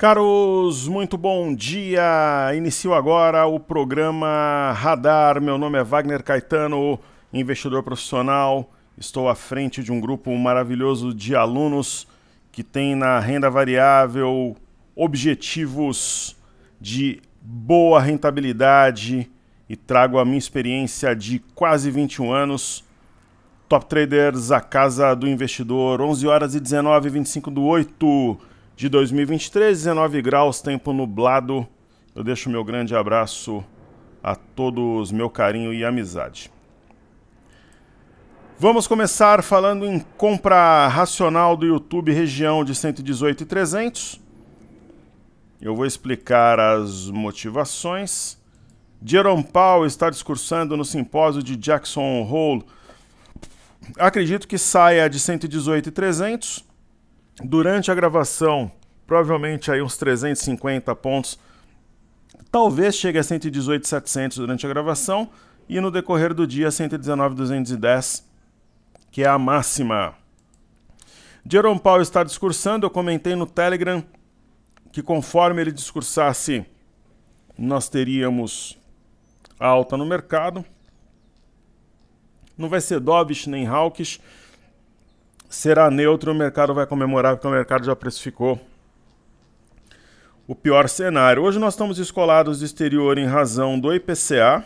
Caros, muito bom dia! Inicio agora o programa Radar. Meu nome é Wagner Caetano, investidor profissional. Estou à frente de um grupo maravilhoso de alunos que tem na renda variável objetivos de boa rentabilidade e trago a minha experiência de quase 21 anos. Top Traders, a casa do investidor, 11 horas e 19, 25/8 de 2023, 19 graus, tempo nublado. Eu deixo meu grande abraço a todos, meu carinho e amizade. Vamos começar falando em compra racional do YouTube, região de 118,300. Eu vou explicar as motivações. Jerome Powell está discursando no simpósio de Jackson Hole. Acredito que saia de 118,300. Durante a gravação, provavelmente aí uns 350 pontos. Talvez chegue a 118,700 durante a gravação. E no decorrer do dia, 119,210, que é a máxima. Jerome Powell está discursando. Eu comentei no Telegram que conforme ele discursasse, nós teríamos alta no mercado. Não vai ser dovish nem hawkish. Será neutro, o mercado vai comemorar porque o mercado já precificou o pior cenário. Hoje nós estamos descolados do exterior em razão do IPCA.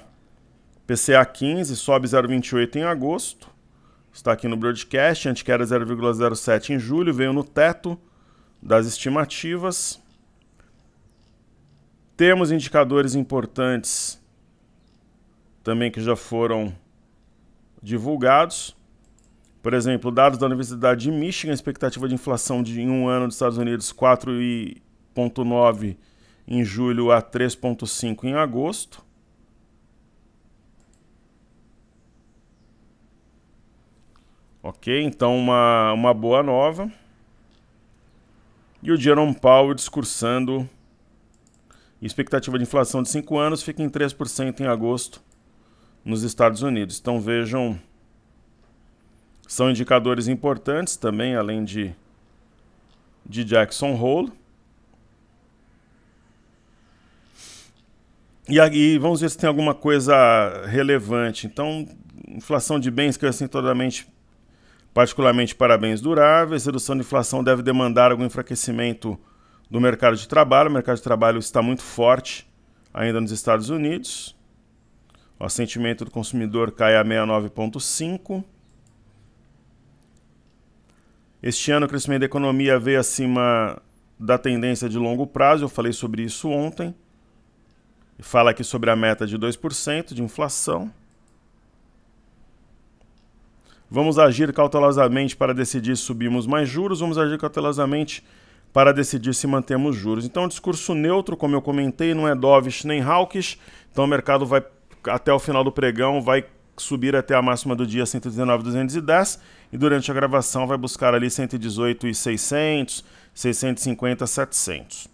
IPCA 15 sobe 0,28 em agosto. Está aqui no broadcast, antes que era 0,07 em julho, veio no teto das estimativas. Temos indicadores importantes também que já foram divulgados. Por exemplo, dados da Universidade de Michigan, expectativa de inflação em um ano dos Estados Unidos 4,9 em julho a 3,5 em agosto. Ok, então uma boa nova. E o Jerome Powell discursando. Expectativa de inflação de 5 anos fica em 3% em agosto nos Estados Unidos. Então vejam, são indicadores importantes também, além de Jackson Hole. E aí vamos ver se tem alguma coisa relevante. Então, inflação de bens que acentuadamente, particularmente para bens duráveis. Redução de inflação deve demandar algum enfraquecimento do mercado de trabalho. O mercado de trabalho está muito forte ainda nos Estados Unidos. O sentimento do consumidor cai a 69,5. Este ano o crescimento da economia veio acima da tendência de longo prazo. Eu falei sobre isso ontem. E fala aqui sobre a meta de 2% de inflação. Vamos agir cautelosamente para decidir se subimos mais juros. Vamos agir cautelosamente para decidir se mantemos juros. Então, discurso neutro, como eu comentei, não é dovish nem hawkish. Então, o mercado vai, até o final do pregão, vai subir até a máxima do dia 119,210 e durante a gravação vai buscar ali 118,600, 650, 700.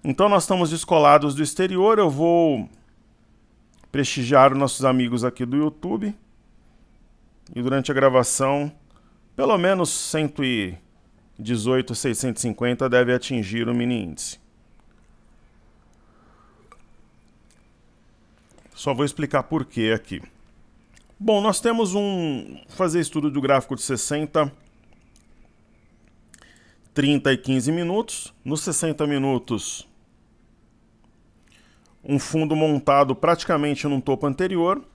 Então, nós estamos descolados do exterior. Eu vou prestigiar os nossos amigos aqui do YouTube. E durante a gravação, pelo menos 118,650 deve atingir o mini índice. Só vou explicar por quê aqui. Bom, nós temos fazer estudo do gráfico de 60, 30 e 15 minutos. Nos 60 minutos, um fundo montado praticamente num topo anterior,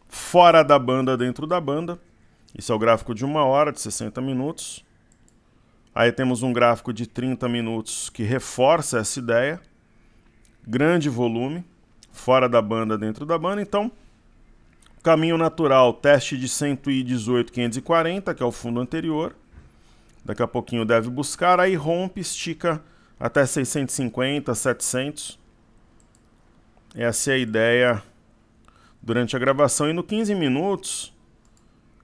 fora da banda, dentro da banda. Esse é o gráfico de 1 hora, de 60 minutos. Aí temos um gráfico de 30 minutos que reforça essa ideia. Grande volume, fora da banda, dentro da banda. Então, caminho natural, teste de 118,540, que é o fundo anterior. Daqui a pouquinho deve buscar, aí rompe, estica até 650, 700. Essa é a ideia durante a gravação. E no 15 minutos,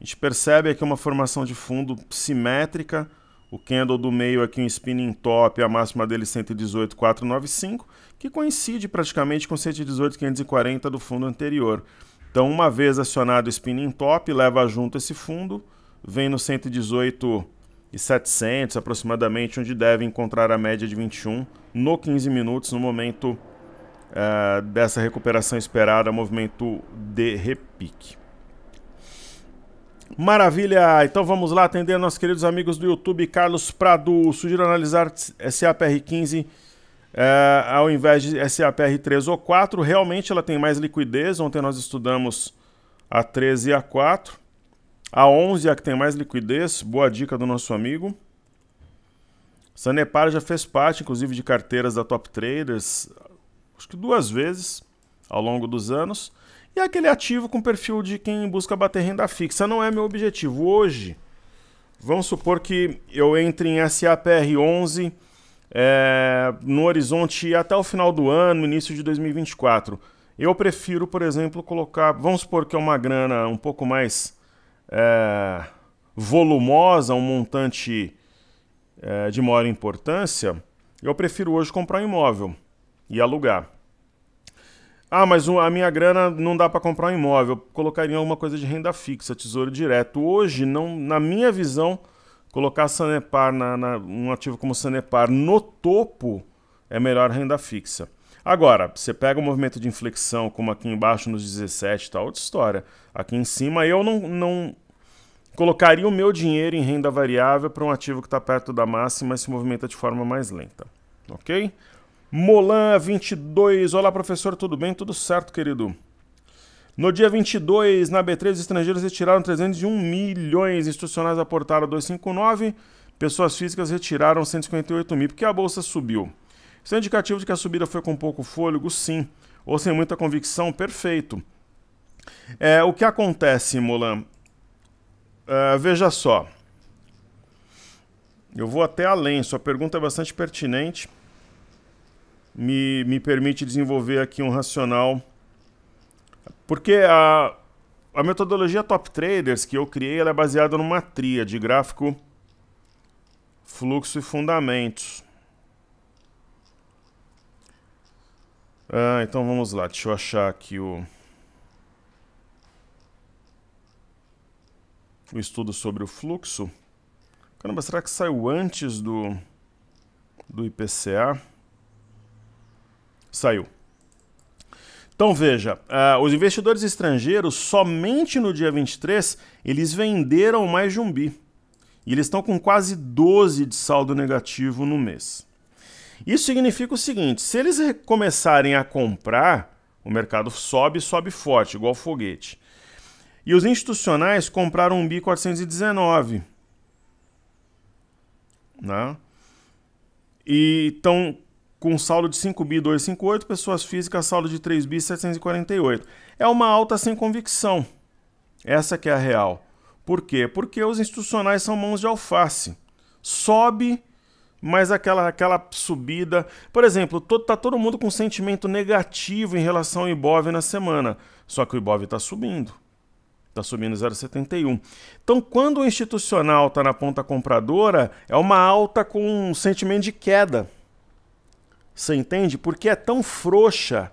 a gente percebe aqui uma formação de fundo simétrica. O candle do meio aqui, um spinning top, a máxima dele 118,495, que coincide praticamente com 118,540 do fundo anterior. Então, uma vez acionado o spinning top, leva junto esse fundo, vem no 118 1.700 aproximadamente, onde deve encontrar a média de 21 no 15 minutos, no momento dessa recuperação esperada, movimento de repique. Maravilha! Então vamos lá atender nossos queridos amigos do YouTube. Carlos Prado, sugiro analisar SAPR15 ao invés de SAPR3 ou 4. Realmente ela tem mais liquidez. Ontem nós estudamos a 13 e a 4. A 11 é a que tem mais liquidez. Boa dica do nosso amigo. Sanepar já fez parte, inclusive, de carteiras da Top Traders, acho que 2 vezes ao longo dos anos. E é aquele ativo com perfil de quem busca bater renda fixa. Não é meu objetivo. Hoje, vamos supor que eu entre em SAPR11 no horizonte até o final do ano, início de 2024. Eu prefiro, por exemplo, colocar... Vamos supor que é uma grana um pouco mais volumosa, um montante de maior importância. Eu prefiro hoje comprar um imóvel e alugar. Ah, mas a minha grana não dá para comprar um imóvel. Eu colocaria alguma coisa de renda fixa, tesouro direto. Hoje, não, na minha visão, colocar Sanepar, um ativo como Sanepar no topo é melhor renda fixa. Agora, você pega um movimento de inflexão, como aqui embaixo nos 17, tá outra história. Aqui em cima, eu não colocaria o meu dinheiro em renda variável para um ativo que está perto da máxima e se movimenta de forma mais lenta. Ok? Molan 22, olá professor, tudo bem? Tudo certo, querido? No dia 22, na B3, os estrangeiros retiraram 301 milhões, institucionais aportaram 259, pessoas físicas retiraram 158 mil, porque a bolsa subiu. Isso é indicativo de que a subida foi com pouco fôlego? Sim. Ou sem muita convicção? Perfeito. O que acontece, Molan? Veja só. Eu vou até além, sua pergunta é bastante pertinente. Me permite desenvolver aqui um racional. Porque a metodologia Top Traders que eu criei, ela é baseada numa tríade, gráfico, fluxo e fundamentos. Então vamos lá, deixa eu achar aqui o estudo sobre o fluxo. Caramba, será que saiu antes do IPCA? Saiu. Então veja, os investidores estrangeiros, somente no dia 23, eles venderam mais de um bi. E eles estão com quase 12 de saldo negativo no mês. Isso significa o seguinte, se eles começarem a comprar, o mercado sobe forte, igual foguete. E os institucionais compraram um bi 419. Né? E estão com saldo de 5 bi 258, pessoas físicas saldo de 3 bi 748. É uma alta sem convicção. Essa que é a real. Por quê? Porque os institucionais são mãos de alface. Sobe, mas aquela subida... Por exemplo, tá todo mundo com sentimento negativo em relação ao Ibov na semana. Só que o Ibov está subindo. Está subindo 0,71. Então, quando o institucional está na ponta compradora, é uma alta com um sentimento de queda. Você entende? Porque é tão frouxa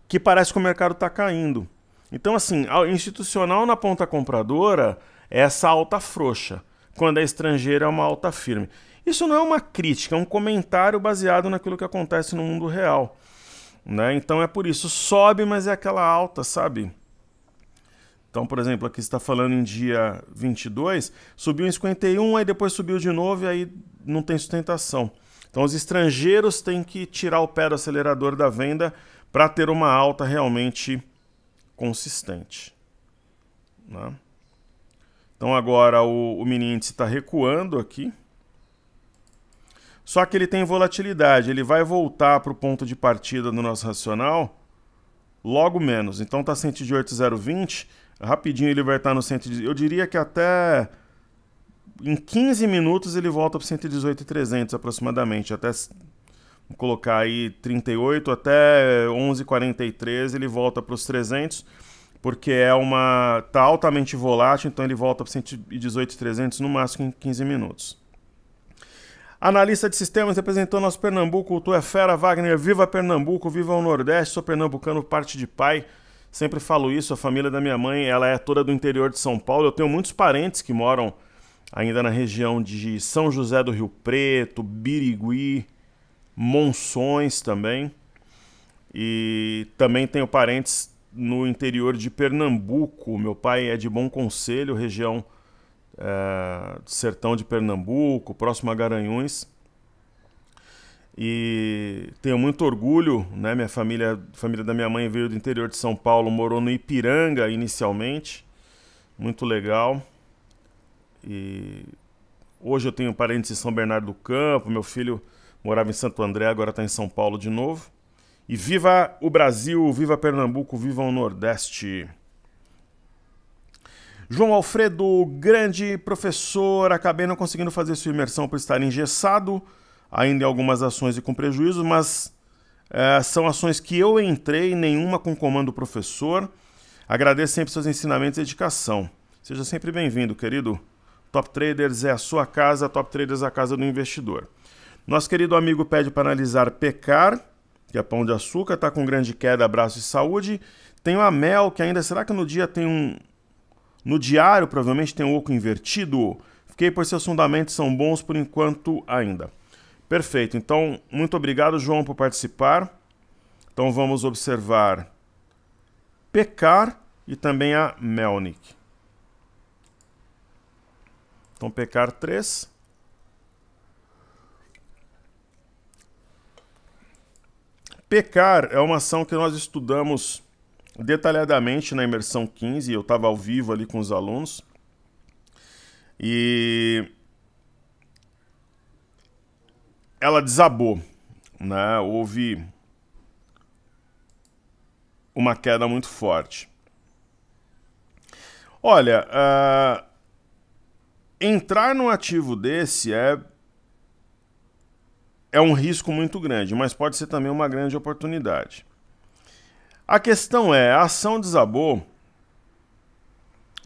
que parece que o mercado está caindo. Então, assim, a institucional na ponta compradora é essa alta frouxa. Quando é estrangeira, é uma alta firme. Isso não é uma crítica, é um comentário baseado naquilo que acontece no mundo real. Né? Então, é por isso. Sobe, mas é aquela alta, sabe? Então, por exemplo, aqui está falando em dia 22, subiu em 51, aí depois subiu de novo e aí não tem sustentação. Então, os estrangeiros têm que tirar o pé do acelerador da venda para ter uma alta realmente consistente. Né? Então, agora o mini índice está recuando aqui. Só que ele tem volatilidade. Ele vai voltar para o ponto de partida do nosso racional logo menos. Então, está 118,020. Rapidinho ele vai estar no 118. Eu diria que até... Em 15 minutos ele volta para 118,300 aproximadamente, até, vou colocar aí 38, até 11,43 ele volta para os 300, porque tá altamente volátil, então ele volta para 118,300 no máximo em 15 minutos. Analista de sistemas representou nosso Pernambuco, o Tu é Fera, Wagner, viva Pernambuco, viva o Nordeste, sou pernambucano, parte de pai, sempre falo isso, a família da minha mãe, ela é toda do interior de São Paulo, eu tenho muitos parentes que moram ainda na região de São José do Rio Preto, Birigui, Monções também. E também tenho parentes no interior de Pernambuco. Meu pai é de Bom Conselho, região sertão de Pernambuco, próximo a Garanhuns. E tenho muito orgulho, né? A família da minha mãe veio do interior de São Paulo, morou no Ipiranga inicialmente. Muito legal. E hoje eu tenho parentes em São Bernardo do Campo. Meu filho morava em Santo André, agora está em São Paulo de novo. E viva o Brasil, viva Pernambuco, viva o Nordeste. João Alfredo, grande professor, acabei não conseguindo fazer sua imersão por estar engessado, ainda em algumas ações e com prejuízo, mas são ações que eu entrei, nenhuma com comando professor. Agradeço sempre seus ensinamentos e dedicação. Seja sempre bem-vindo, querido. Top Traders é a sua casa, Top Traders é a casa do investidor. Nosso querido amigo pede para analisar Pecar, que é pão de açúcar, está com grande queda, abraço e saúde. Tem a Mel, que ainda, será que no dia tem um... No diário, provavelmente, tem um oco invertido. Fiquei por seus fundamentos, são bons por enquanto ainda. Perfeito, então, muito obrigado, João, por participar. Então, vamos observar Pecar e também a Melnick. Então, Pecar 3. Pecar é uma ação que nós estudamos detalhadamente na imersão 15, eu estava ao vivo ali com os alunos. E ela desabou, né? Houve uma queda muito forte. Olha, entrar num ativo desse é um risco muito grande, mas pode ser também uma grande oportunidade. A questão é, a ação desabou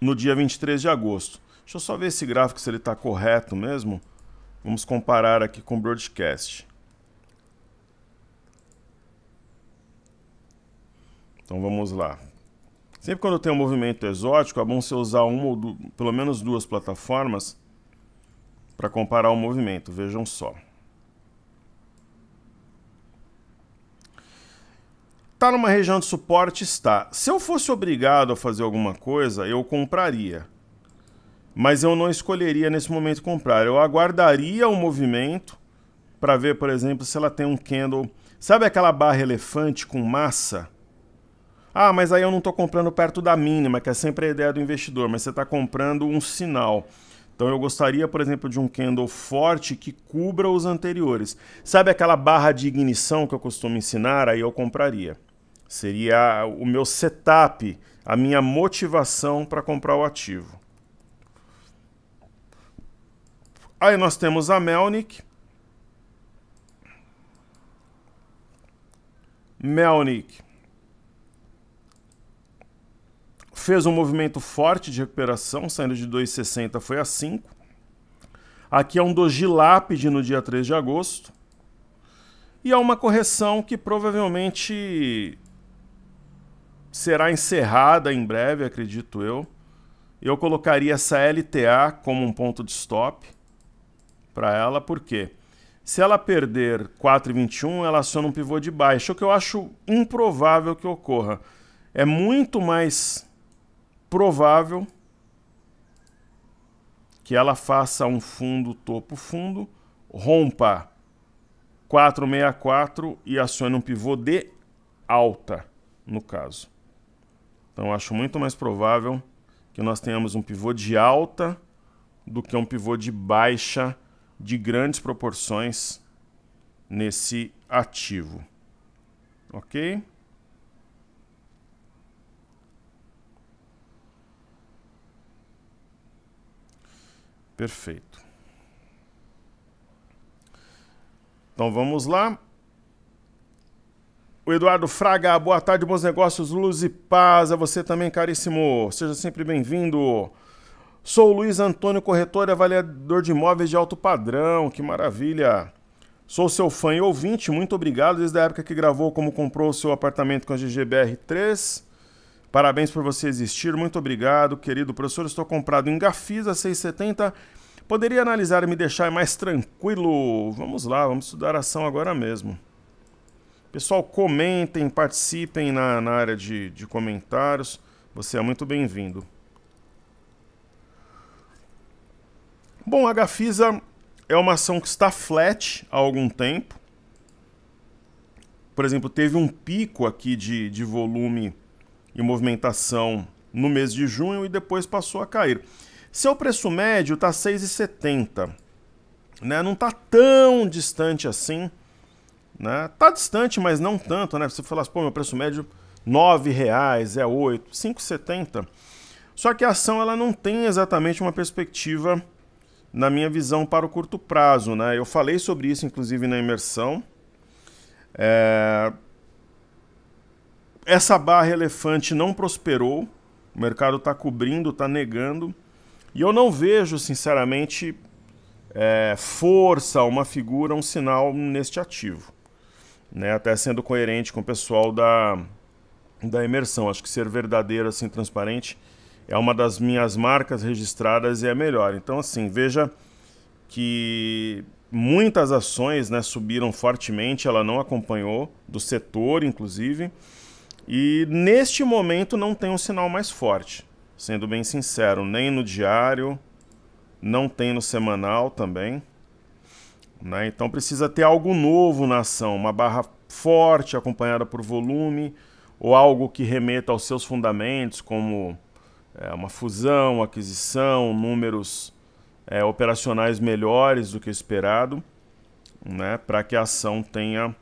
no dia 23 de agosto. Deixa eu só ver esse gráfico se ele está correto mesmo. Vamos comparar aqui com o broadcast. Então vamos lá. Sempre quando tem um movimento exótico, é bom você usar uma ou pelo menos duas plataformas para comparar o movimento. Vejam só. Está numa região de suporte? Está. Se eu fosse obrigado a fazer alguma coisa, eu compraria. Mas eu não escolheria nesse momento comprar. Eu aguardaria o movimento para ver, por exemplo, se ela tem um candle... Sabe aquela barra elefante com massa? Ah, mas aí eu não estou comprando perto da mínima, que é sempre a ideia do investidor, mas você está comprando um sinal. Então eu gostaria, por exemplo, de um candle forte que cubra os anteriores. Sabe aquela barra de ignição que eu costumo ensinar? Aí eu compraria. Seria o meu setup, a minha motivação para comprar o ativo. Aí nós temos a Melnick. Melnick fez um movimento forte de recuperação, saindo de 2,60 foi a 5. Aqui é um doji lápide no dia 3 de agosto. E é uma correção que provavelmente será encerrada em breve, acredito eu. Eu colocaria essa LTA como um ponto de stop para ela, por quê? Se ela perder 4,21, ela aciona um pivô de baixa, o que eu acho improvável que ocorra. É muito mais provável que ela faça um fundo topo-fundo, rompa 464 e acione um pivô de alta, no caso. Então, eu acho muito mais provável que nós tenhamos um pivô de alta do que um pivô de baixa de grandes proporções nesse ativo. Ok? Perfeito. Então vamos lá. O Eduardo Fraga, boa tarde, bons negócios, luz e paz. A você também, caríssimo. Seja sempre bem-vindo. Sou o Luiz Antônio, corretor e avaliador de imóveis de alto padrão. Que maravilha. Sou seu fã e ouvinte. Muito obrigado desde a época que gravou como comprou o seu apartamento com a GGBR3. Parabéns por você existir. Muito obrigado, querido professor. Estou comprado em Gafisa 670 Poderia analisar e me deixar mais tranquilo? Vamos lá, vamos estudar a ação agora mesmo. Pessoal, comentem, participem na área de comentários. Você é muito bem-vindo. Bom, a Gafisa é uma ação que está flat há algum tempo. Por exemplo, teve um pico aqui de volume e movimentação no mês de junho e depois passou a cair. Seu preço médio está 6,70, né? Não está tão distante assim, né? Tá distante, mas não tanto, né? Você fala assim, pô, meu preço médio R$ 9,00, é 8, 5,70. Só que a ação ela não tem exatamente uma perspectiva, na minha visão, para o curto prazo, né? Eu falei sobre isso, inclusive, na imersão. Essa barra elefante não prosperou, o mercado está cobrindo, está negando. E eu não vejo, sinceramente, força, uma figura, um sinal neste ativo, né? Até sendo coerente com o pessoal da imersão. Acho que ser verdadeiro, assim, transparente, é uma das minhas marcas registradas e é melhor. Então, assim, veja que muitas ações, né, subiram fortemente, ela não acompanhou, do setor, inclusive. E neste momento não tem um sinal mais forte. Sendo bem sincero, nem no diário, não tem no semanal também, né? Então precisa ter algo novo na ação, uma barra forte acompanhada por volume, ou algo que remeta aos seus fundamentos, como uma fusão, aquisição, números operacionais melhores do que esperado, né? Para que a ação tenha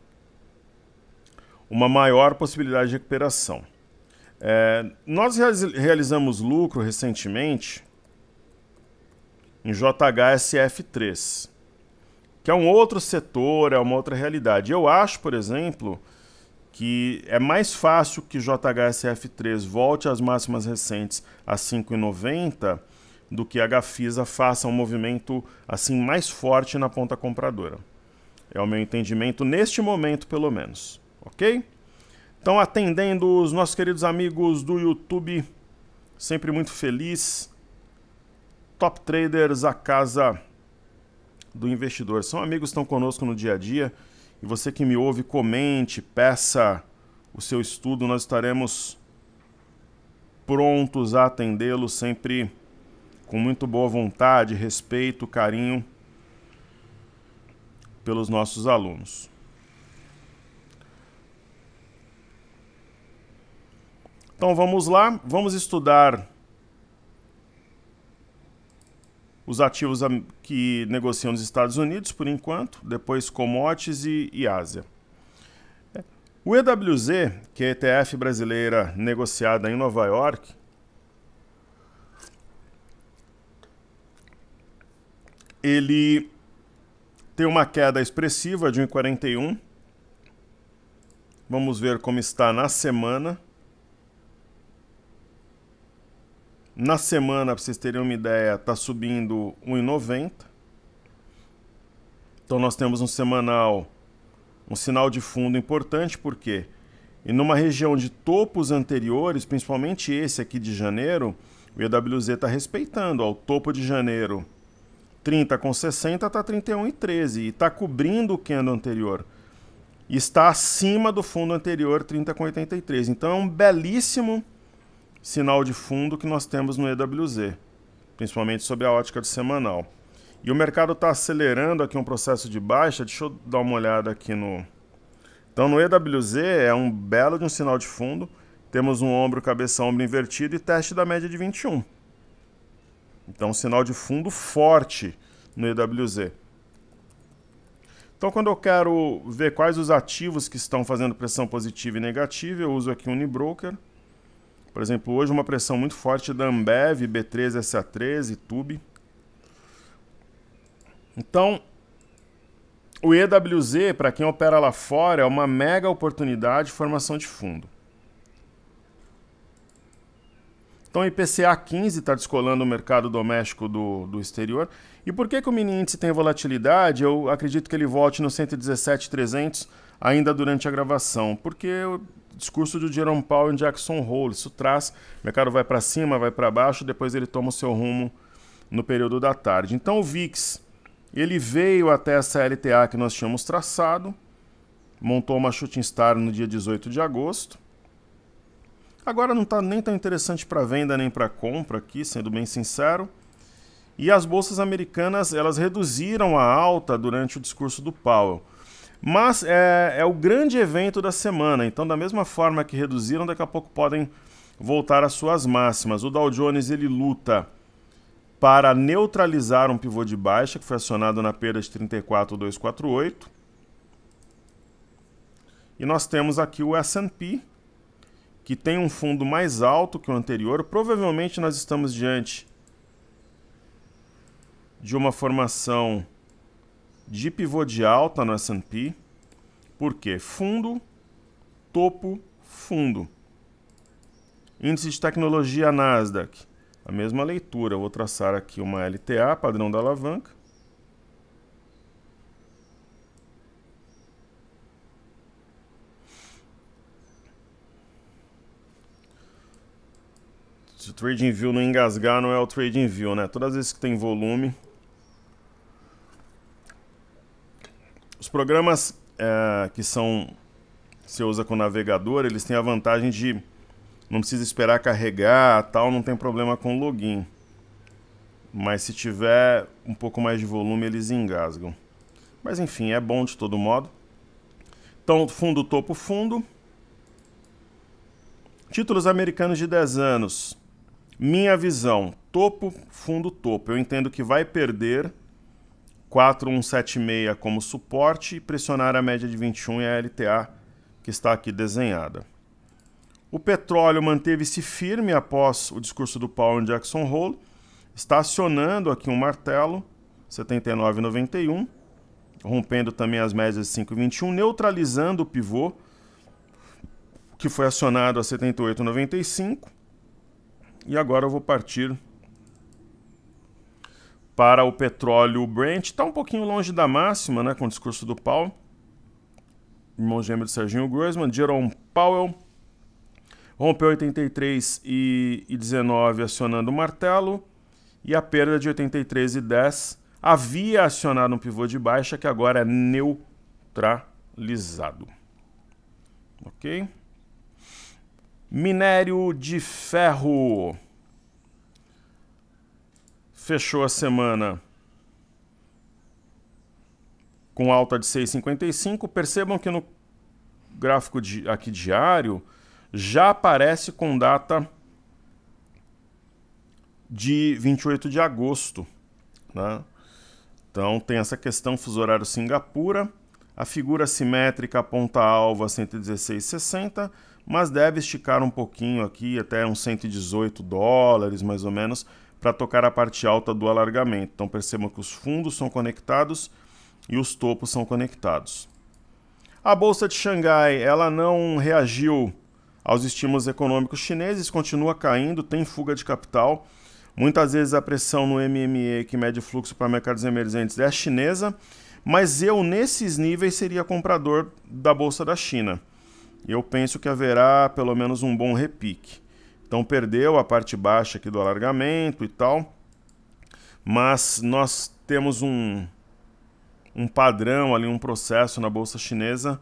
uma maior possibilidade de recuperação. Nós realizamos lucro recentemente em JHSF3, que é um outro setor, é uma outra realidade. Eu acho, por exemplo, que é mais fácil que JHSF3 volte às máximas recentes a 5,90 do que a Gafisa faça um movimento assim mais forte na ponta compradora. É o meu entendimento neste momento, pelo menos. Ok? Então, atendendo os nossos queridos amigos do YouTube, sempre muito feliz. Top Traders, a casa do investidor. São amigos que estão conosco no dia a dia. E você que me ouve, comente, peça o seu estudo. Nós estaremos prontos a atendê-lo, sempre com muito boa vontade, respeito, carinho pelos nossos alunos. Então vamos lá, vamos estudar os ativos que negociam nos Estados Unidos por enquanto, depois commodities e Ásia. O EWZ, que é a ETF brasileira negociada em Nova York, ele tem uma queda expressiva de 1,41. Vamos ver como está na semana. Na semana, para vocês terem uma ideia, está subindo 1,90. Então nós temos um semanal, um sinal de fundo importante, porque e numa região de topos anteriores, principalmente esse aqui de janeiro, o EWZ está respeitando. Ó, o topo de janeiro 30,60 está 31,13 e está cobrindo o candle anterior. E está acima do fundo anterior 30,83. Então é um belíssimo sinal de fundo que nós temos no EWZ, principalmente sob a ótica de semanal. E o mercado está acelerando aqui um processo de baixa. Deixa eu dar uma olhada aqui no... Então no EWZ é um belo de um sinal de fundo. Temos um ombro, cabeça, ombro invertido e teste da média de 21. Então um sinal de fundo forte no EWZ. Então quando eu quero ver quais os ativos que estão fazendo pressão positiva e negativa, eu uso aqui o Unibroker. Por exemplo, hoje uma pressão muito forte da Ambev, B3, SA3 e Tube. Então, o EWZ, para quem opera lá fora, é uma mega oportunidade de formação de fundo. Então, o IPCA 15 está descolando o mercado doméstico do exterior. E por que o mini índice tem volatilidade? Eu acredito que ele volte no 117.300 ainda durante a gravação. Porque o discurso do Jerome Powell em Jackson Hole, isso traz, o mercado vai para cima, vai para baixo, depois ele toma o seu rumo no período da tarde. Então o VIX ele veio até essa LTA que nós tínhamos traçado, montou uma shooting star no dia 18 de agosto. Agora não está nem tão interessante para venda nem para compra aqui, sendo bem sincero. E as bolsas americanas elas reduziram a alta durante o discurso do Powell. Mas é o grande evento da semana, então da mesma forma que reduziram, daqui a pouco podem voltar às suas máximas. O Dow Jones ele luta para neutralizar um pivô de baixa que foi acionado na perda de 34.248. E nós temos aqui o S&P, que tem um fundo mais alto que o anterior. Provavelmente nós estamos diante de uma formação de pivô de alta no S&P. Por quê? Fundo, topo, fundo. Índice de tecnologia Nasdaq. A mesma leitura. Eu vou traçar aqui uma LTA, padrão da alavanca. Se o TradingView não engasgar, não é o TradingView, né? Todas as vezes que tem volume. Os programas que você usa com o navegador, eles têm a vantagem de não precisa esperar carregar, tal, não tem problema com login. Mas se tiver um pouco mais de volume, eles engasgam. Mas enfim, é bom de todo modo. Então, fundo, topo, fundo. Títulos americanos de 10 anos. Minha visão, topo, fundo, topo. Eu entendo que vai perder 4176 como suporte e pressionar a média de 21 e a LTA que está aqui desenhada. O petróleo manteve-se firme após o discurso do Powell em Jackson Hole. Está acionando aqui um martelo, 79,91, rompendo também as médias de 5,21, neutralizando o pivô, que foi acionado a 78,95. E agora eu vou partir para o petróleo Brent. Está um pouquinho longe da máxima, né, com o discurso do Powell. Irmão gêmeo de Serginho Groisman, Jerome Powell. Rompeu 83,19 acionando o martelo. E a perda de 83,10 havia acionado um pivô de baixa que agora é neutralizado. Ok? Minério de ferro. Fechou a semana com alta de 6,55. Percebam que no gráfico aqui diário já aparece com data de 28 de agosto. Né? Então tem essa questão fuso horário Singapura. A figura simétrica aponta alvo a 116,60, mas deve esticar um pouquinho aqui, até uns 118 dólares mais ou menos, para tocar a parte alta do alargamento. Então percebam que os fundos são conectados e os topos são conectados. A Bolsa de Xangai, ela não reagiu aos estímulos econômicos chineses, continua caindo, tem fuga de capital. Muitas vezes a pressão no MME, que mede fluxo para mercados emergentes, é chinesa, mas eu, nesses níveis, seria comprador da Bolsa da China. Eu penso que haverá pelo menos um bom repique. Então perdeu a parte baixa aqui do alargamento e tal, mas nós temos um padrão ali, um processo na Bolsa Chinesa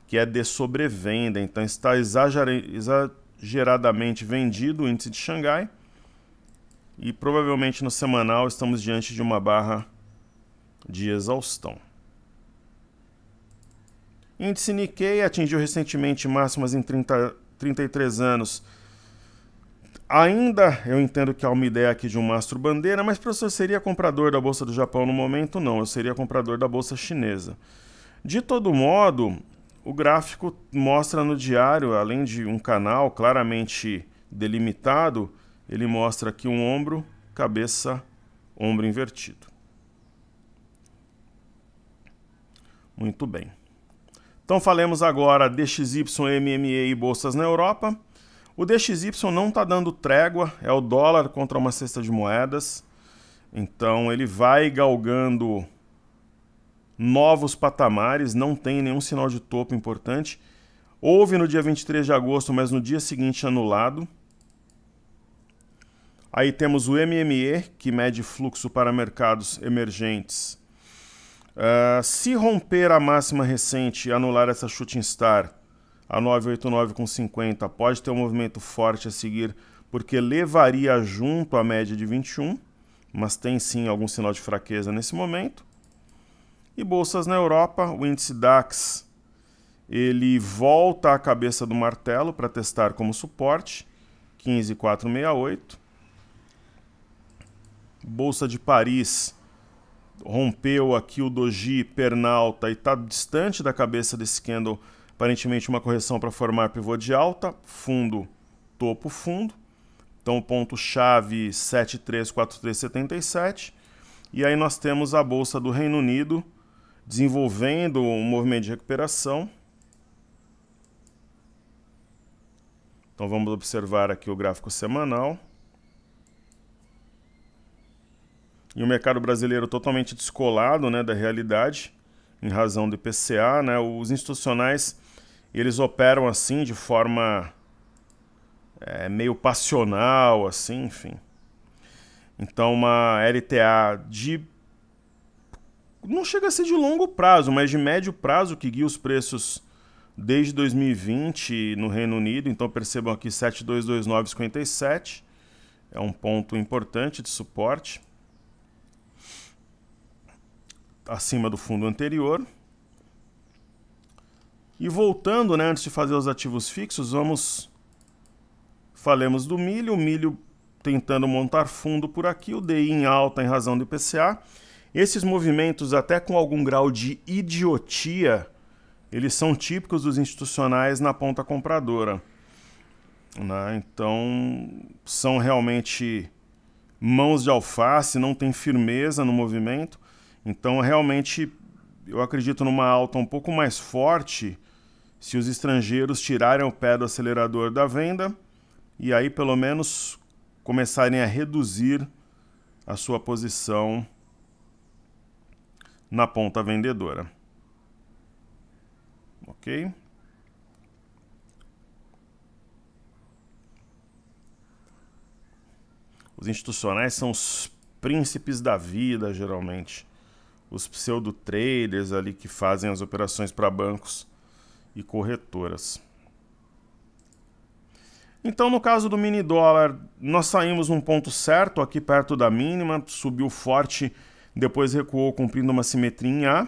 que é de sobrevenda. Então está exageradamente vendido o índice de Xangai e provavelmente no semanal estamos diante de uma barra de exaustão. Índice Nikkei atingiu recentemente máximas em 33 anos. Ainda eu entendo que há uma ideia aqui de um mastro bandeira, mas professor, seria comprador da Bolsa do Japão no momento? Não, eu seria comprador da Bolsa Chinesa. De todo modo, o gráfico mostra no diário, além de um canal claramente delimitado, ele mostra aqui um ombro, cabeça, ombro invertido. Muito bem. Então falemos agora DXY, MME e bolsas na Europa. O DXY não está dando trégua, é o dólar contra uma cesta de moedas. Então ele vai galgando novos patamares, não tem nenhum sinal de topo importante. Houve no dia 23 de agosto, mas no dia seguinte anulado. Aí temos o MME, que mede fluxo para mercados emergentes. Se romper a máxima recente e anular essa shooting star a 989,50, pode ter um movimento forte a seguir, porque levaria junto a média de 21, mas tem sim algum sinal de fraqueza nesse momento. E bolsas na Europa, o índice DAX, ele volta à cabeça do martelo para testar como suporte, 15.468. Bolsa de Paris rompeu aqui o doji pernalta e está distante da cabeça desse candle, aparentemente uma correção para formar pivô de alta, fundo, topo, fundo. Então o ponto-chave 734377. E aí nós temos a Bolsa do Reino Unido desenvolvendo um movimento de recuperação. Então vamos observar aqui o gráfico semanal. E o mercado brasileiro totalmente descolado, né, da realidade, em razão do IPCA, né? Os institucionais, eles operam assim de forma meio passional, assim, enfim. Então uma LTA não chega a ser de longo prazo, mas de médio prazo, que guia os preços desde 2020 no Reino Unido. Então percebam aqui 7229,57, é um ponto importante de suporte, acima do fundo anterior. E voltando, né, antes de fazer os ativos fixos, falemos do milho. O milho tentando montar fundo por aqui, o DI em alta em razão do IPCA. Esses movimentos, até com algum grau de idiotia, eles são típicos dos institucionais na ponta compradora, né? Então, são realmente mãos de alface, não tem firmeza no movimento. Então, realmente, eu acredito numa alta um pouco mais forte se os estrangeiros tirarem o pé do acelerador da venda e aí, pelo menos, começarem a reduzir a sua posição na ponta vendedora. Ok? Os institucionais são os príncipes da vida, geralmente. Os pseudo-traders ali que fazem as operações para bancos e corretoras. Então, no caso do mini dólar, nós saímos num ponto certo, aqui perto da mínima, subiu forte, depois recuou cumprindo uma simetria em A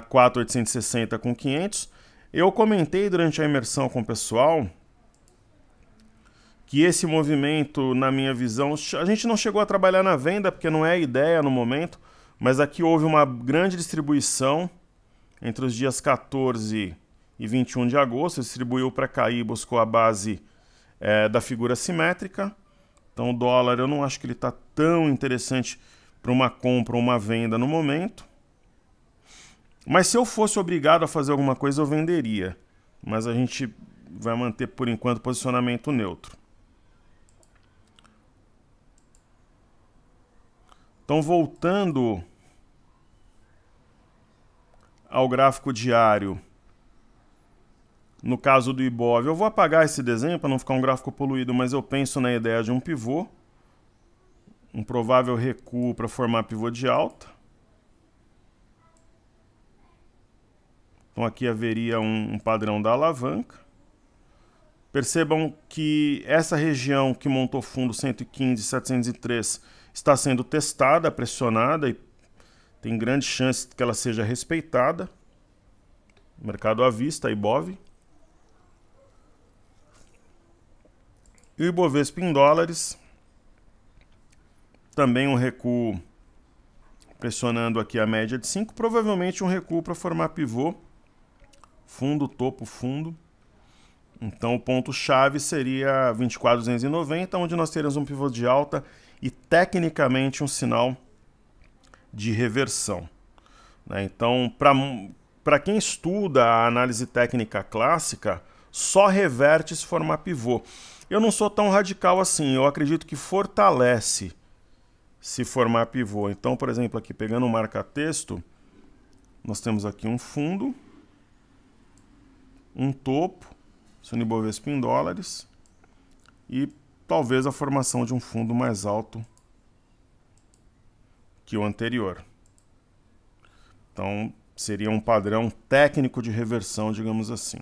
4.860 com 500. Eu comentei durante a imersão com o pessoal que esse movimento, na minha visão, a gente não chegou a trabalhar na venda, porque não é a ideia no momento, mas aqui houve uma grande distribuição entre os dias 14 e 21 de agosto, distribuiu para cair, buscou a base da figura simétrica. Então o dólar, eu não acho que ele está tão interessante para uma compra ou uma venda no momento. Mas se eu fosse obrigado a fazer alguma coisa, eu venderia. Mas a gente vai manter, por enquanto, posicionamento neutro. Então, voltando ao gráfico diário, no caso do Ibov, eu vou apagar esse desenho para não ficar um gráfico poluído, mas eu penso na ideia de um pivô, um provável recuo para formar pivô de alta. Então aqui haveria um padrão da alavanca. Percebam que essa região que montou fundo 115.703 está sendo testada, pressionada e tem grande chance que ela seja respeitada. Mercado à vista, Ibov. E o Ibovespa em dólares, também um recuo pressionando aqui a média de 5, provavelmente um recuo para formar pivô, fundo, topo, fundo. Então o ponto-chave seria 24.290, onde nós teremos um pivô de alta e tecnicamente um sinal de reversão, né? Então, para quem estuda a análise técnica clássica, só reverte se formar pivô. Eu não sou tão radical assim, eu acredito que fortalece se formar pivô. Então, por exemplo, aqui pegando o marca-texto, nós temos aqui um fundo, um topo, Ibovespa em dólares, e talvez a formação de um fundo mais alto que o anterior. Então, seria um padrão técnico de reversão, digamos assim.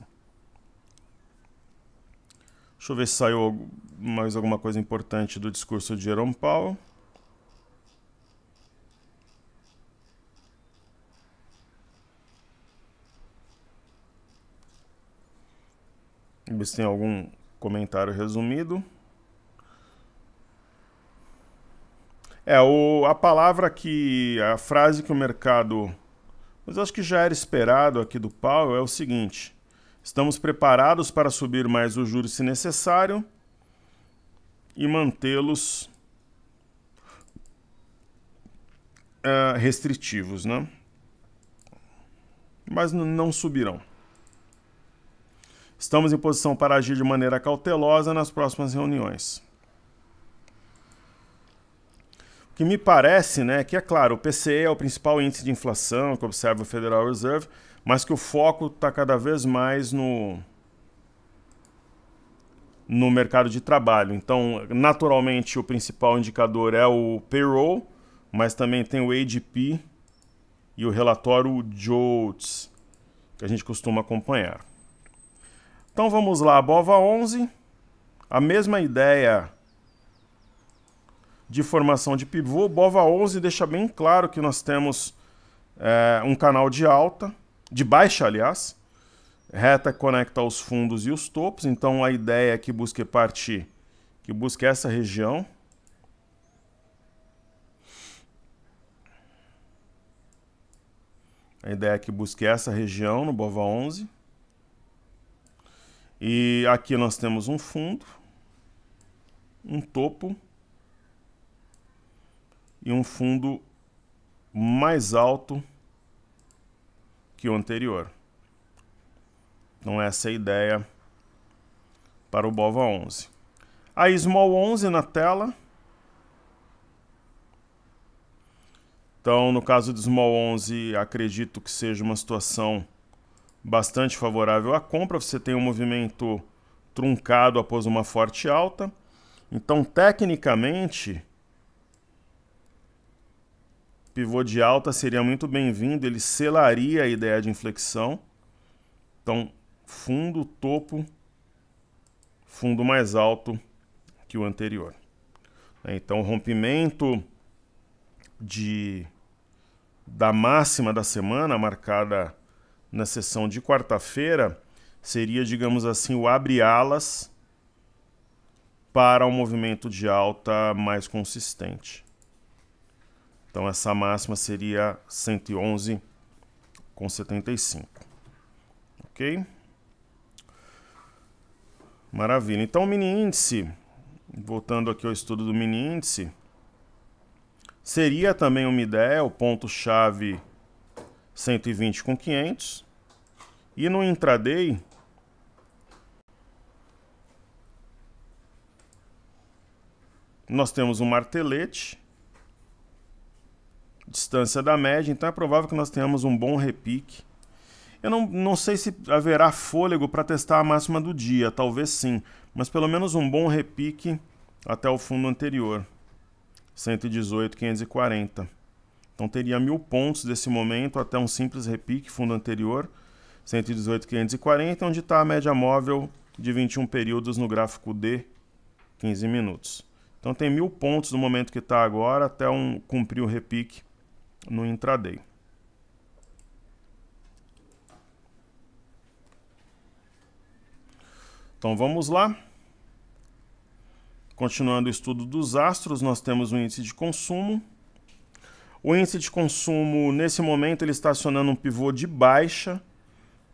Deixa eu ver se saiu mais alguma coisa importante do discurso de Jerome Powell. Ver se tem algum comentário resumido. A palavra que, a frase que o mercado, mas acho que já era esperado aqui do Powell, é o seguinte: estamos preparados para subir mais os juros se necessário e mantê-los restritivos, né? Mas não subirão. Estamos em posição para agir de maneira cautelosa nas próximas reuniões. O que me parece, né, que é claro, o PCE é o principal índice de inflação que observa o Federal Reserve, mas que o foco está cada vez mais no mercado de trabalho. Então, naturalmente, o principal indicador é o payroll, mas também tem o ADP e o relatório JOLTS, que a gente costuma acompanhar. Então vamos lá, BOVA11, a mesma ideia de formação de pivô. BOVA11 deixa bem claro que nós temos um canal de alta, de baixa, aliás, reta conecta os fundos e os topos, então a ideia é que busque partir, que busque essa região. A ideia é que busque essa região no BOVA11. E aqui nós temos um fundo, um topo e um fundo mais alto que o anterior. Então essa é a ideia para o BOVA11. A Small 11 na tela. Então, no caso do Small 11, acredito que seja uma situação bastante favorável à compra. Você tem um movimento truncado após uma forte alta. Então, tecnicamente, pivô de alta seria muito bem-vindo, ele selaria a ideia de inflexão. Então, fundo, topo, fundo mais alto que o anterior. Então, rompimento da máxima da semana, marcada na sessão de quarta-feira, seria, digamos assim, o abre-alas para um movimento de alta mais consistente. Então essa máxima seria 111,75. Ok? Maravilha. Então o mini índice, voltando aqui ao estudo do mini índice, seria também uma ideia, o ponto-chave 120,500. E no intraday, nós temos um martelete, distância da média, então é provável que nós tenhamos um bom repique. Eu não sei se haverá fôlego para testar a máxima do dia, talvez sim, mas pelo menos um bom repique até o fundo anterior, 118,540. Então teria 1.000 pontos desse momento até um simples repique, fundo anterior, 118,540, onde está a média móvel de 21 períodos no gráfico D, 15 minutos. Então tem 1.000 pontos no momento que está agora até cumprir o repique no intraday. Então vamos lá. Continuando o estudo dos astros, nós temos o índice de consumo. O índice de consumo, nesse momento, ele está acionando um pivô de baixa.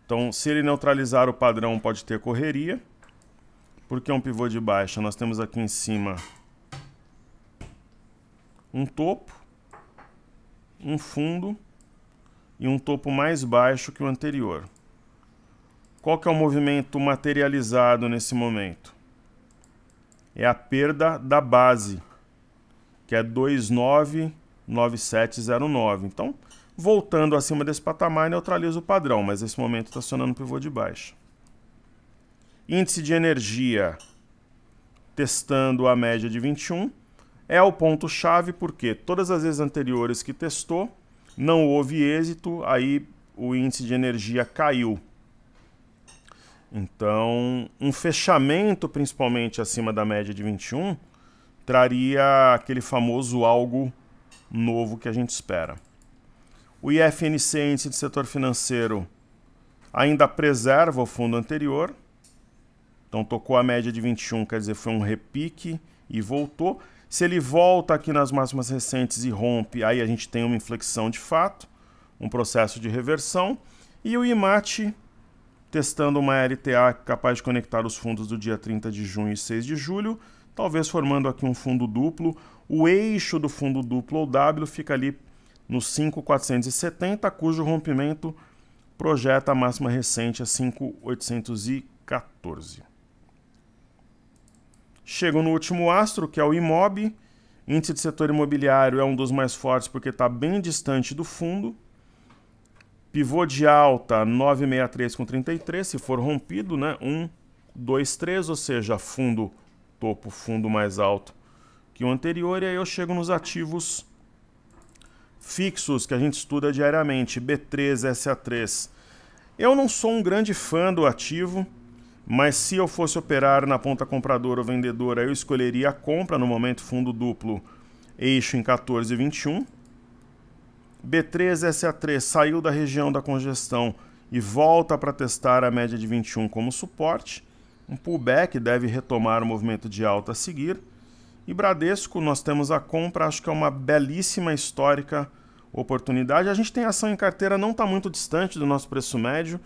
Então, se ele neutralizar o padrão, pode ter correria. Por que um pivô de baixa? Nós temos aqui em cima um topo, um fundo e um topo mais baixo que o anterior. Qual que é o movimento materializado nesse momento? É a perda da base, que é 299709. Então, voltando acima desse patamar, neutraliza o padrão, mas nesse momento está acionando o pivô de baixa. Índice de energia testando a média de 21, é o ponto-chave porque todas as vezes anteriores que testou, não houve êxito, aí o índice de energia caiu. Então, um fechamento, principalmente acima da média de 21, traria aquele famoso algo novo que a gente espera. O IFNC, índice de setor financeiro, ainda preserva o fundo anterior. Então tocou a média de 21, quer dizer, foi um repique e voltou. Se ele volta aqui nas máximas recentes e rompe, aí a gente tem uma inflexão de fato, um processo de reversão. E o IMAT, testando uma LTA capaz de conectar os fundos do dia 30 de junho e 6 de julho, talvez formando aqui um fundo duplo. O eixo do fundo duplo ou W fica ali no 5.470, cujo rompimento projeta a máxima recente a 5.814. Chego no último astro, que é o IMOB. Índice de setor imobiliário é um dos mais fortes porque está bem distante do fundo. Pivô de alta 963,33, se for rompido, né? 1, 2, 3, ou seja, fundo topo, fundo mais alto que o anterior. E aí eu chego nos ativos fixos que a gente estuda diariamente, B3, SA3. Eu não sou um grande fã do ativo, mas se eu fosse operar na ponta compradora ou vendedora, eu escolheria a compra no momento fundo duplo, eixo em 14,21. B3, SA3 saiu da região da congestão e volta para testar a média de 21 como suporte. Um pullback deve retomar o movimento de alta a seguir. E Bradesco, nós temos a compra, acho que é uma belíssima histórica oportunidade. A gente tem ação em carteira, não está muito distante do nosso preço médio.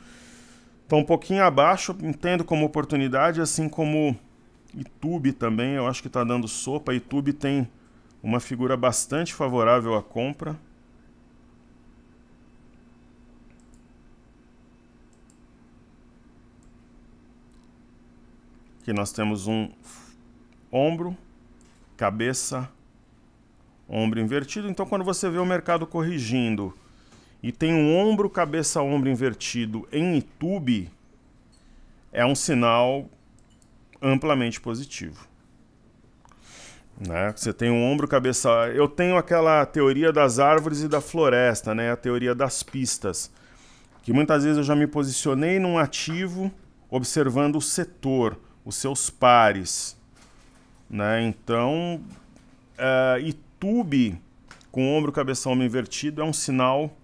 Está um pouquinho abaixo, entendo como oportunidade, assim como Itube também, eu acho que está dando sopa. Itube tem uma figura bastante favorável à compra. Aqui nós temos um ombro, cabeça, ombro invertido. Então quando você vê o mercado corrigindo e tem um ombro, cabeça, ombro invertido em Itube, é um sinal amplamente positivo. Né? Você tem um ombro, cabeça... Eu tenho aquela teoria das árvores e da floresta, né? A teoria das pistas, que muitas vezes eu já me posicionei num ativo observando o setor, os seus pares. Né? Então, Itube com ombro, cabeça, ombro invertido é um sinal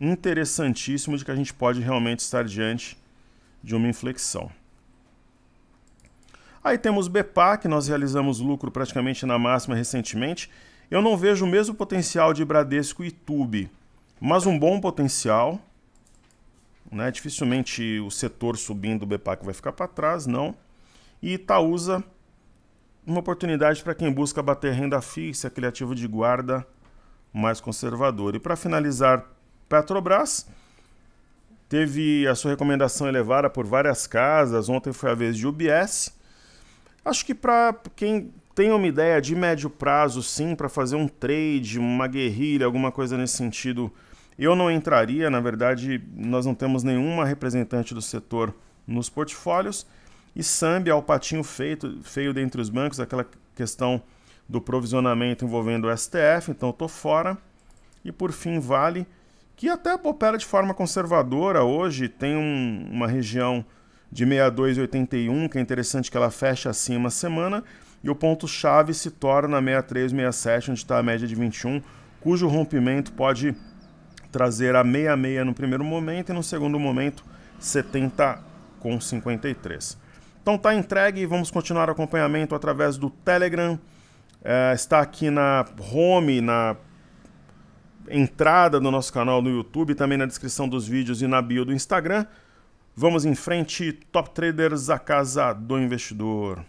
interessantíssimo de que a gente pode realmente estar diante de uma inflexão. Aí temos BPA, que nós realizamos lucro praticamente na máxima recentemente. Eu não vejo o mesmo potencial de Bradesco e Itube, mas um bom potencial. Né? Dificilmente o setor subindo, o BPA que vai ficar para trás, não. E Itaúsa, uma oportunidade para quem busca bater renda fixa, aquele ativo de guarda mais conservador. E para finalizar, Petrobras teve a sua recomendação elevada por várias casas. Ontem foi a vez de UBS. Acho que para quem tem uma ideia de médio prazo, sim, para fazer um trade, uma guerrilha, alguma coisa nesse sentido, eu não entraria. Na verdade, nós não temos nenhuma representante do setor nos portfólios. E Sambia, o patinho feio dentre os bancos, aquela questão do provisionamento envolvendo o STF, então eu estou fora. E por fim, Vale, que até opera de forma conservadora hoje, tem uma região de 62,81, que é interessante que ela feche acima a semana, e o ponto-chave se torna 63,67, onde está a média de 21, cujo rompimento pode trazer a 66 no primeiro momento e no segundo momento 70,53. Então está entregue, vamos continuar o acompanhamento através do Telegram, está aqui na home, na entrada do nosso canal no YouTube, também na descrição dos vídeos e na bio do Instagram. Vamos em frente, Top Traders, a casa do investidor.